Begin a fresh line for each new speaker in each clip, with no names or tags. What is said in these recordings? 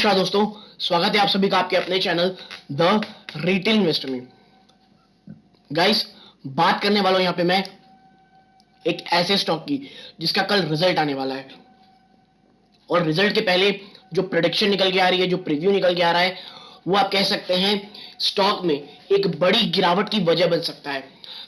नमस्कार दोस्तों, स्वागत है आप सभी का आपके अपने चैनल द रिटेल इन्वेस्टर में। गाइस, बात करने वाला हूं यहां पे मैं एक ऐसे स्टॉक की जिसका कल रिजल्ट आने वाला है और रिजल्ट के पहले जो प्रेडिक्शन निकल के आ रही है, जो प्रीव्यू निकल के आ रहा है, वो आप कह सकते हैं स्टॉक में एक बड़ी गिरावट की वजह बन सकता है।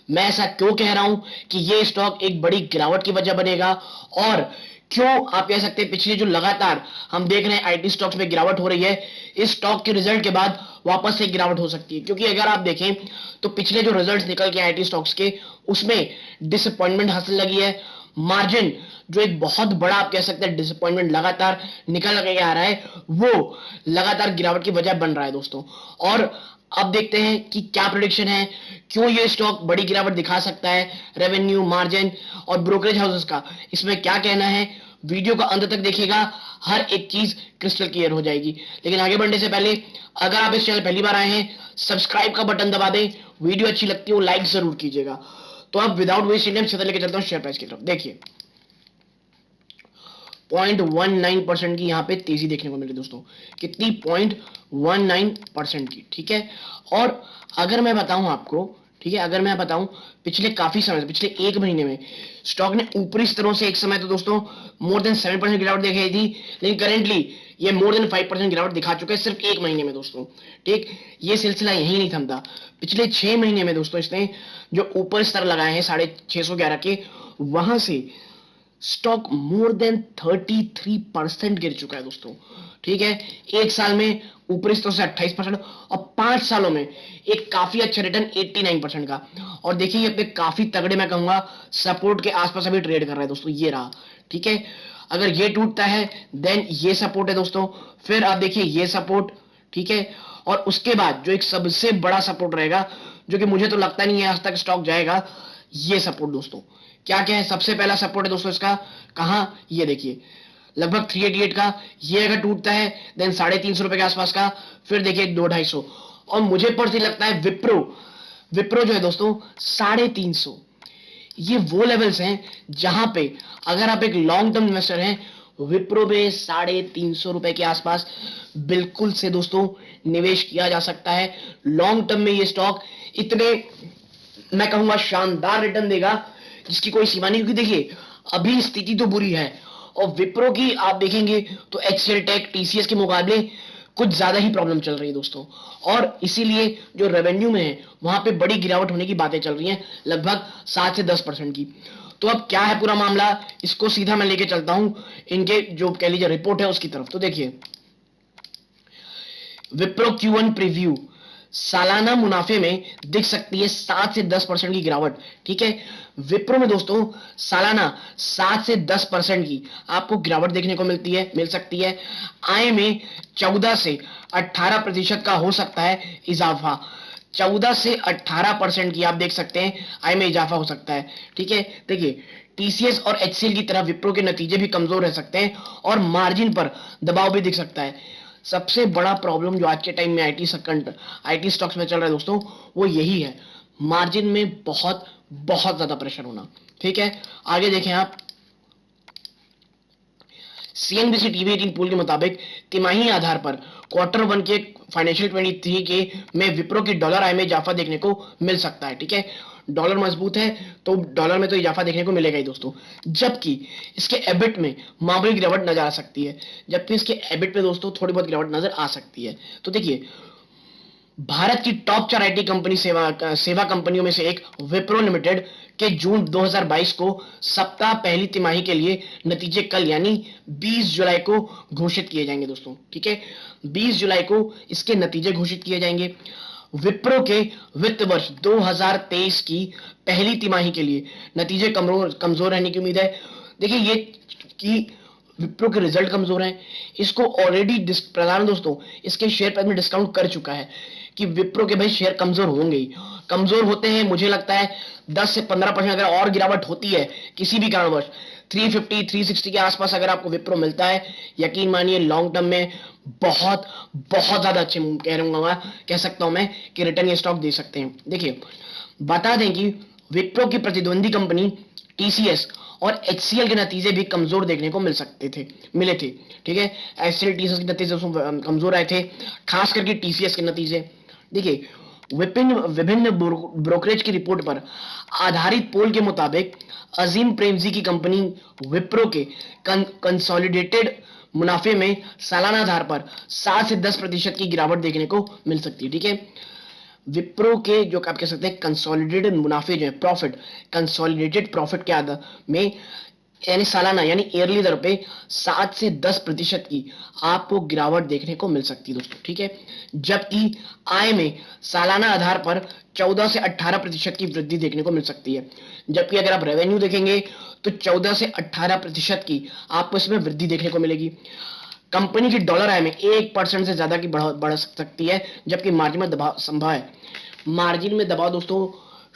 मैं ऐसा क्यों कह रहा हूं कि ये स्टॉक एक बड़ी गिरावट की वजह बनेगा और क्यों आप कह सकते हैं पिछले जो लगातार हम देख रहे हैं आईटी स्टॉक्स में गिरावट हो रही है, इस स्टॉक के रिजल्ट के बाद वापस से गिरावट हो सकती है। क्योंकि अगर आप देखें तो पिछले जो रिजल्ट्स निकल के आईटी स्टॉक्स के, उसमें डिसअपॉइंटमेंट हासिल लगी है। मार्जिन जो एक बहुत बड़ा आप कह सकते हैं डिसअपॉइंटमेंट लगातार निकल के आ रहा है, वो लगातार गिरावट की वजह बन रहा है दोस्तों। और अब देखते हैं कि क्या प्रेडिक्शन है, क्यों ये स्टॉक बड़ी गिरावट दिखा सकता है, रेवेन्यू, मार्जिन और ब्रोकरेज हाउसेस का इसमें क्या कहना है। वीडियो का अंत तक देखिएगा, हर एक चीज क्रिस्टल क्लियर हो जाएगी। लेकिन आगे बढ़ने से पहले अगर आप इस चैनल पहली बार आए हैं, सब्सक्राइब का बटन दबा दें, वीडियो अच्छी लगती है लाइक जरूर कीजिएगा। तो अब विदाउट वेस्टिंग टाइम सीधा लेके चलता हूं शेयर प्राइस की तरफ। देखिए 0.19% की यहाँ पे तेजी देखने को मिली दोस्तों। कितनी? 0.19% की। ठीक है, और अगर मैं बताऊं आपको, ठीक है, अगर मैं बताऊं पिछले काफी समय से, पिछले एक महीने में स्टॉक ने ऊपरी स्तरों से एक समय तो दोस्तों मोर देन 7% गिरावट दिखाई थी, लेकिन करेंटली ये मोर देन 5% गिरावट दिखा चुका है सिर्फ एक महीने में दोस्तों। ठीक, ये सिलसिला यही नहीं थमता। पिछले 6 महीने में दोस्तों इसने जो ऊपर स्तर लगाए हैं 611 के, वहां से स्टॉक मोर देन 33% गिर चुका है दोस्तों। ठीक है, एक साल में ऊपरी स्तर से 28% और 5 सालों में एक काफी अच्छा रिटर्न 89% का। और देखिए ये पे काफी तगड़े, मैं कहूंगा सपोर्ट के आसपास अभी ट्रेड कर रहा है दोस्तों। ये रहा, ठीक है, अगर ये टूटता है देन ये सपोर्ट है दोस्तों, फिर आप देखिए ये सपोर्ट, ठीक है, और उसके बाद जो एक सबसे बड़ा सपोर्ट रहेगा, जो कि मुझे तो लगता नहीं है आज तक स्टॉक जाएगा, ये सपोर्ट दोस्तों। क्या क्या है? सबसे पहला सपोर्ट है दोस्तों इसका, कहां? ये देखिए लगभग 388 का। ये अगर टूटता है देन 350 रुपए के आसपास का, फिर देखिए 200-250। और मुझे पर्सनली लगता है विप्रो, विप्रो जो है दोस्तों 350। ये वो लेवल्स हैं जहां पे अगर आप एक लॉन्ग टर्म इन्वेस्टर हैं, विप्रो में 350 रुपए के आसपास बिल्कुल से दोस्तों निवेश किया जा सकता है। लॉन्ग टर्म में ये स्टॉक इतने, मैं कहूंगा शानदार रिटर्न देगा जिसकी कोई सीमा नहीं। क्योंकि देखिए अभी स्थिति तो बुरी है और विप्रो की आप देखेंगे तो एचसीएल टेक, टीसीएस के मुकाबले कुछ ज्यादा ही प्रॉब्लम चल रही है दोस्तों। और इसीलिए जो रेवेन्यू में है वहां पे बड़ी गिरावट होने की बातें चल रही हैं, लगभग 7 से 10% की। तो अब क्या है पूरा मामला, इसको सीधा मैं लेके चलता हूं इनके जो कह लीजिए रिपोर्ट है उसकी तरफ। तो देखिए विप्रो Q1 प्रीव्यू, सालाना मुनाफे में दिख सकती है 7 से 10% की गिरावट। ठीक है, विप्रो में दोस्तों सालाना 7 से 10% की आपको गिरावट देखने को मिल सकती है। आय में 14 से 18% का हो सकता है इजाफा। 14 से 18% की आप देख सकते हैं आय में इजाफा हो सकता है। ठीक है, देखिए टीसीएस और एचसीएल की तरह विप्रो के नतीजे भी कमजोर रह सकते हैं और मार्जिन पर दबाव भी दिख सकता है। सबसे बड़ा प्रॉब्लम जो आज के टाइम में आईटी स्टॉक्स में चल रहा है दोस्तों, वो यही है, मार्जिन में बहुत बहुत ज्यादा प्रेशर होना। ठीक है, आगे देखें आप, सीएनबीसी टीवी 18 पोल के मुताबिक तिमाही आधार पर Q1 के फाइनेंशियल 23 के में विप्रो की डॉलर आय में इजाफा देखने को मिल सकता है। ठीक है, डॉलर मजबूत है तो डॉलर में तो इजाफा देखने को मिलेगा ही दोस्तों। जबकि इसके एबिट में मामूली गिरावट नजर आ सकती है, जबकि इसके एबिट में दोस्तों थोड़ी बहुत गिरावट नजर आ सकती है। तो देखिए भारत की टॉप 4 आईटी कंपनी सेवा कंपनियों में से एक विप्रो लिमिटेड के जून 2022 को सप्ताह पहली तिमाही के लिए नतीजे कल यानी 20 जुलाई को घोषित किए जाएंगे दोस्तों। ठीक है, 20 जुलाई को इसके नतीजे घोषित किए जाएंगे। विप्रो के वित्त वर्ष 2023 की पहली तिमाही के लिए नतीजे कमजोर रहने की उम्मीद है। देखिए ये कि विप्रो के रिजल्ट कमजोर हैं, इसको ऑलरेडी प्रधान दोस्तों इसके शेयर प्राइस में डिस्काउंट कर चुका है कि विप्रो के भाई शेयर कमजोर होंगे ही, कमजोर होते हैं। मुझे लगता है 10 से 15% अगर और गिरावट होती है किसी भी कारणवश, 350 360 के आसपास अगर आपको विप्रो मिलता है, यकीन मानिए लॉन्ग टर्म में बहुत बहुत ज्यादा अच्छे कह सकता हूं मैं कि रिटर्न ये स्टॉक दे सकते हैं। देखिए बता दें कि विप्रो की प्रतिद्वंदी कंपनी टीसीएस और HCL के नतीजे भी कमजोर देखने को मिले थे। ठीक है, HCL TCS के नतीजे कमजोर आए थे, खास करके TCS के नतीजे। देखिए, विभिन्न ब्रोकरेज की रिपोर्ट पर आधारित पोल के मुताबिक अजीम प्रेमजी की कंपनी विप्रो के कंसोलिडेटेड मुनाफे में सालाना आधार पर 7 से 10% की गिरावट देखने को मिल सकती है। ठीक है, विप्रो के जो आप कह सकते हैं कंसोलिडेटेड मुनाफे जो है, प्रॉफिट, कंसोलिडेटेड प्रॉफिट के आधार में यानी सालाना यानी ईयरली दर पे 7 से 10% की आपको गिरावट देखने को मिल सकती है दोस्तों। ठीक है, जबकि आय में सालाना आधार पर 14 से 18% की वृद्धि देखने को मिल सकती है। जबकि अगर आप रेवेन्यू देखेंगे तो 14 से 18% की आपको इसमें वृद्धि देखने को मिलेगी। कंपनी की डॉलर आय में 1% से ज्यादा की बढ़ सकती है, जबकि मार्जिन में दबाव संभव है। मार्जिन में दबाव दोस्तों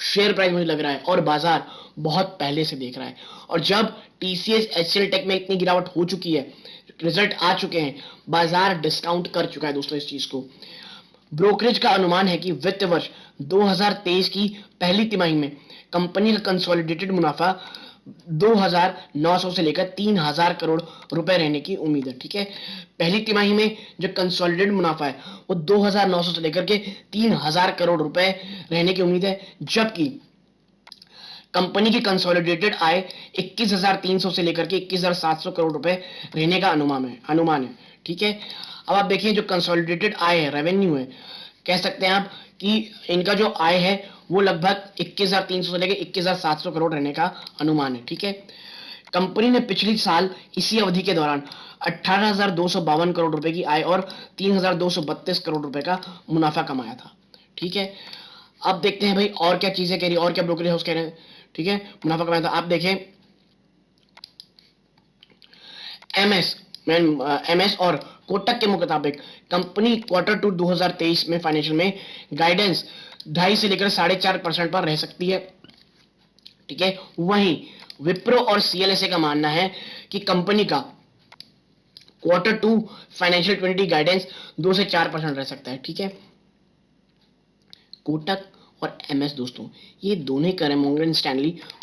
शेयर प्राइस मुझे लग रहा है और बाजार बहुत पहले से देख रहा है। और जब TCS HCL टेक में इतनी गिरावट हो चुकी है, रिजल्ट आ चुके हैं, बाजार डिस्काउंट कर चुका है दोस्तों इस चीज को। ब्रोकरेज का अनुमान है कि वित्त वर्ष 2023 की पहली तिमाही में कंपनी का कंसोलिडेटेड मुनाफा 2,900 से लेकर 3,000 करोड़ रुपए रहने की उम्मीद है। ठीक है, पहली तिमाही में जो कंसोलिडेटेड मुनाफा है वो 2,900 से लेकर के 3,000 करोड़ रुपए रहने की उम्मीद है, जबकि कंपनी की कंसोलिडेटेड आय 21,300 से लेकर के 21,700 करोड़ रुपए रहने का अनुमान है। ठीक है, अब आप देखिए जो कंसोलिडेटेड आय है, रेवेन्यू है, कह सकते हैं आप कि इनका जो आय है वो लगभग 21,300 से लेकर 21,700 करोड़ रहने का अनुमान है। ठीक है, कंपनी ने पिछली साल इसी अवधि के दौरान 18,252 करोड़ रुपए की आय और 3,232 करोड़ रुपए का मुनाफा कमाया था। ठीक है, अब देखते हैं भाई और क्या चीजें कह रही है और क्या ब्रोकरेज हाउस कह रहे हैं। ठीक है, मुनाफा कमाया था। आप देखें MS और कोटक के मुताबिक कंपनी Q2 2023 में फाइनेंशियल में गाइडेंस 2.5 से लेकर 4.5% पर रह सकती है। ठीक है, वहीं विप्रो और CLSA का मानना है कि कंपनी का Q2 फाइनेंशियल 20 गाइडेंस 2 से 4% रह सकता है। ठीक है, कोटक और MS दोस्तों ये दोनों कह रहे हैं,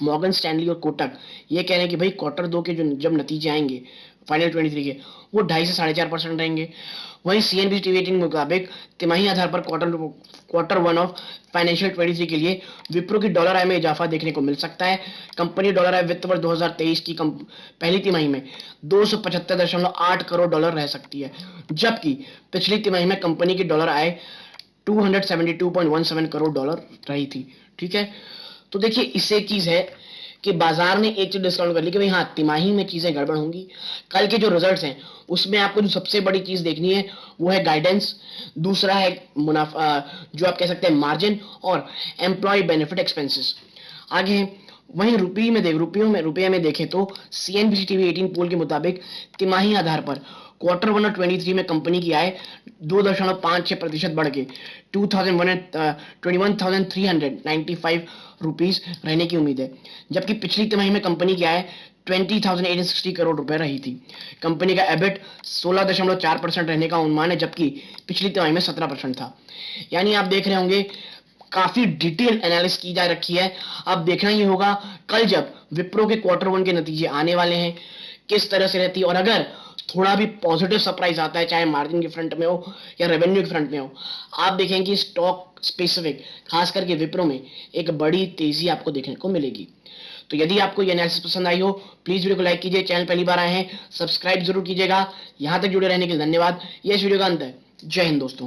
मॉर्गन स्टैनली और कोटक ये कह रहे हैं कि भाई Q2 के जो जब नतीजे आएंगे फाइनल 23 के वो 2.5 से 4.5% रहेंगे। वहीं CNBC TV 18 के मुताबिक तिमाही आधार पर Q1 ऑफ फाइनेंशियल 23 के लिए विप्रो की डॉलर आय में इजाफा देखने को मिल सकता है। कंपनी डॉलर आय वित्त वर्ष 2023 की पहली तिमाही में 275.8 करोड़ डॉलर रह सकती है, जबकि पिछली तिमाही में कंपनी की डॉलर आय 272.17 करोड़ डॉलर रही थी। ठीक है, तो देखिए इससे एक चीज है कि बाजार ने एक चीज डिस्काउंट कर ली कि भाई हाँ तिमाही में चीजें गड़बड़ होंगी। कल के जो रिजल्ट्स हैं उसमें आपको जो सबसे बड़ी चीज देखनी है वो है गाइडेंस, दूसरा है मुनाफा जो आप कह सकते हैं मार्जिन, और एम्प्लॉय बेनिफिट एक्सपेंसेस आगे। वहीं रुपये में देखें तो CNBC TV 18 पोल के मुताबिक तिमाही आधार पर Q1 और 23 में कंपनी की आय 2.56% बढ़ के 21,395 रुपीस रहने की उम्मीद है, जबकि पिछली तिमाही में कंपनी की आय 20,860 करोड़ रुपए रही थी। कंपनी का एबिट 16.4% रहने का अनुमान है, जबकि पिछली तिमाही में 17% था। यानी आप देख रहे होंगे काफी डिटेल एनालिसिस की जा रखी है। अब देखना ही होगा कल जब विप्रो के Q1 के नतीजे आने वाले हैं किस तरह से रहती है, और अगर थोड़ा भी पॉजिटिव सरप्राइज आता है चाहे मार्जिन के फ्रंट में हो या रेवेन्यू के फ्रंट में हो, आप देखेंगे कि स्टॉक स्पेसिफिक खास करके विप्रो में एक बड़ी तेजी आपको देखने को मिलेगी। तो यदि आपको ये एनालिसिस पसंद आई हो प्लीज वीडियो को लाइक कीजिए, चैनल पहली बार आए हैं सब्सक्राइब जरूर कीजिएगा। यहां तक जुड़े रहने के लिए धन्यवाद। यह वीडियो का अंत है। जय हिंद दोस्तों।